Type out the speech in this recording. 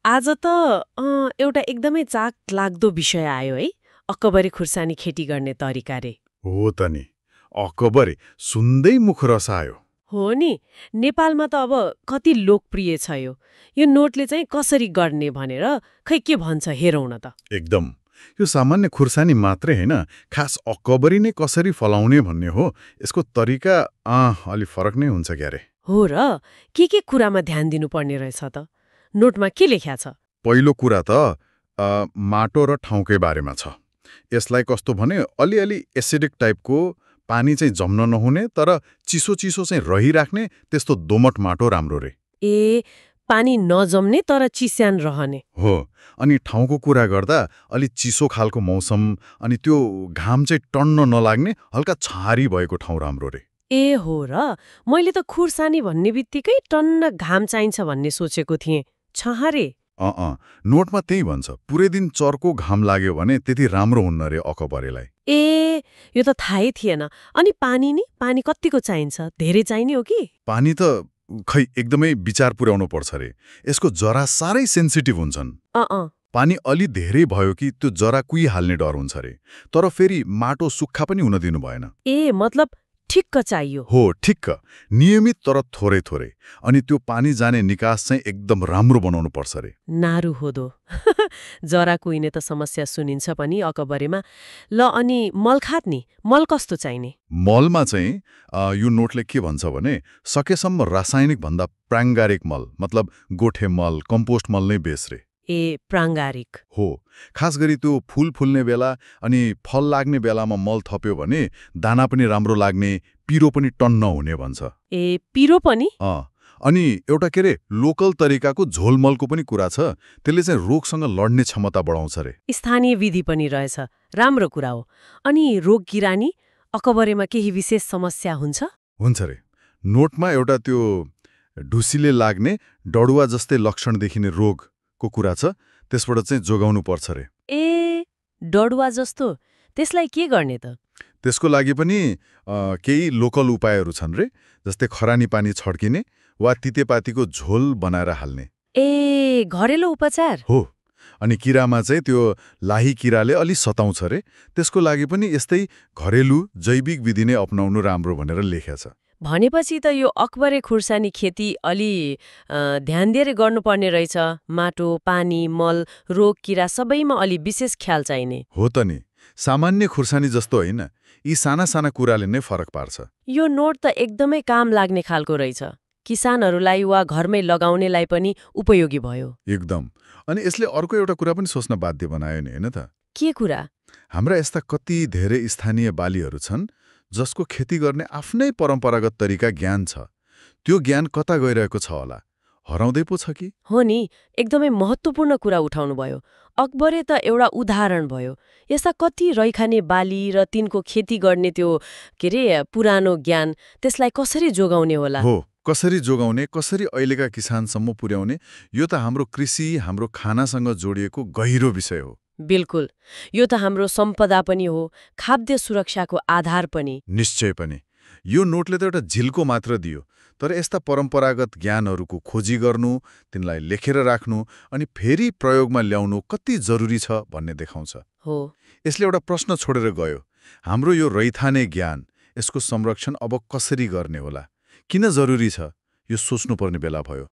आज त एउटा एकदमै चाख लाग्दो विषय आयो है। अक्कबरी खुर्सानी खेती गर्ने तरिका रे। हो त नि, अकबरे सुन्दै मुख रसायो। हो नि, नेपालमा त अब कति लोकप्रिय छ यो। यो नोटले चाहिँ कसरी गर्ने भनेर खै के भन्छ हेरौँ न त। एकदम। यो सामान्य खुर्सानी मात्रै होइन, खास अकबरी नै कसरी फलाउने भन्ने हो। यसको तरिका अलि फरक नै हुन्छ क्यारे। हो र, के कुरामा ध्यान दिनुपर्ने रहेछ त? नोटमा के लेख्या छ? पहिलो कुरा त माटो र ठाउँकै बारेमा छ। यसलाई कस्तो भने अलिअलि एसिडिक टाइपको, पानी चाहिँ जम्न नहुने तर चिसो चिसो चाहिँ रहिराख्ने त्यस्तो दोमट माटो राम्रो रे। ए, पानी नजम्ने तर चिस्यान रहने। हो, अनि ठाउँको कुरा गर्दा अलि चिसो खालको मौसम, अनि त्यो घाम चाहिँ टन्न नलाग्ने हल्का छारी भएको ठाउँ राम्रो रे। ए हो र, मैले त खुर्सानी भन्ने बित्तिकै टन्न घाम चाहिन्छ भन्ने सोचेको थिएँ। छहारे? नोटमा त्यही भन्छ। पुरै दिन चर्को घाम लाग्यो भने त्यति राम्रो हुन्न रे अकबरेलाई। ए, यो त थाहै थिएन। अनि पानी नि? पानी कत्तिको चाहिन्छ? धेरै चाहिने हो कि? पानी त खै एकदमै विचार पुर्याउनु पर्छ रे। यसको जरा साह्रै सेन्सिटिभ हुन्छन्। अँ। पानी अलि धेरै भयो कि त्यो जरा कुहिहाल्ने डर हुन्छ रे। तर फेरि माटो सुक्खा पनि हुन दिनु भएन। ए, मतलब ठिक्क चाहियो। हो, ठिक्क। नियमित तर थोरै थोरै। अनि त्यो पानी जाने निकास चाहिँ एकदम राम्रो बनाउनु पर्छ रे। नारु होदो। जरा कुहिने त समस्या सुनिन्छ पनि अकबरेमा। ल अनि मलखात नि? मल कस्तो चाहिने? मलमा चाहिँ यो नोटले के भन्छ भने सकेसम्म रासायनिक भन्दा प्राङ्गारिक मल, मतलब गोठे मल, कम्पोस्ट मल नै बेस रे। ए, प्राङ्गारिक। हो, खास गरी त्यो फूल फुल्ने बेला अनि फल लाग्ने बेलामा मल थप्यो भने दाना पनि राम्रो लाग्ने, पिरो पनि टन्न हुने भन्छ। ए, पिरो पनि? अनि एउटा के रे लोकल तरिकाको झोल मलको पनि कुरा छ। त्यसले चाहिँ रोगसँग लड्ने क्षमता बढाउँछ रे। स्थानीय विधि पनि रहेछ। राम्रो कुरा हो। अनि रोग किरानी? अकबरेमा केही विशेष समस्या हुन्छ? हुन्छ रे। नोटमा एउटा त्यो ढुसीले लाग्ने डडुवा जस्तै लक्षण देखिने रोगको कुरा छ। त्यसबाट चाहिँ जोगाउनु पर्छ रे। ए, डडुवा जस्तो? त्यसलाई के गर्ने त? त्यसको लागि पनि केही लोकल उपायहरू छन् रे। जस्तै खरानी पानी छड्किने वा तितेपातीको झोल बनाएर हाल्ने। ए, घरेलु उपचार? हो, अनि किरामा चाहिँ त्यो लाही किराले अलि सताउँछ रे। त्यसको लागि पनि यस्तै घरेलु जैविक विधि नै अपनाउनु राम्रो भनेर लेख्या छ। भनेपछि त यो अकबरे खुर्सानी खेती अलि ध्यान दिएर गर्नुपर्ने रहेछ। माटो, पानी, मल, रोग किरा सबैमा अलि विशेष ख्याल चाहिने। हो त नि, सामान्य खुर्सानी जस्तो होइन, यी साना साना कुराले नै फरक पार्छ। यो नोट त एकदमै काम लाग्ने खालको रहेछ। किसानहरूलाई वा घरमै लगाउनेलाई पनि उपयोगी भयो। एकदम। अनि यसले अर्को एउटा कुरा पनि सोच्न बाध्य बनायो नि, होइन त? के कुरा? हाम्रा यस्ता कति धेरै स्थानीय बालीहरू छन् जसको खेती गर्ने आफ्नै परम्परागत तरिका ज्ञान छ। त्यो ज्ञान कता गइरहेको छ होला? हराउँदै पो छ कि? हो नि, एकदमै महत्त्वपूर्ण कुरा उठाउनु भयो। अकबरे त एउटा उदाहरण भयो। यस्ता कति रैखाने बाली र तिनको खेती गर्ने त्यो पुरानो ज्ञान, त्यसलाई कसरी जोगाउने होला? हो, कसरी जोगाउने, कसरी अहिलेका किसानसम्म पुर्याउने, यो त हाम्रो कृषि, हाम्रो खानासँग जोडिएको गहिरो विषय हो। बिल्कुल। यो त हाम्रो सम्पदा पनि हो, खाद्य सुरक्षाको आधार पनि। निश्चय पनि। यो नोटले त एउटा झिल्को मात्र दियो, तर यस्ता परम्परागत ज्ञानहरूको खोजी गर्नु, तिनलाई लेखेर राख्नु अनि फेरि प्रयोगमा ल्याउनु कति जरुरी छ भन्ने देखाउँछ। हो। यसले एउटा प्रश्न छोडेर गयो। हाम्रो यो रैथाने ज्ञान, यसको संरक्षण अब कसरी गर्ने होला? किन जरुरी छ? यो सोच्नुपर्ने बेला भयो।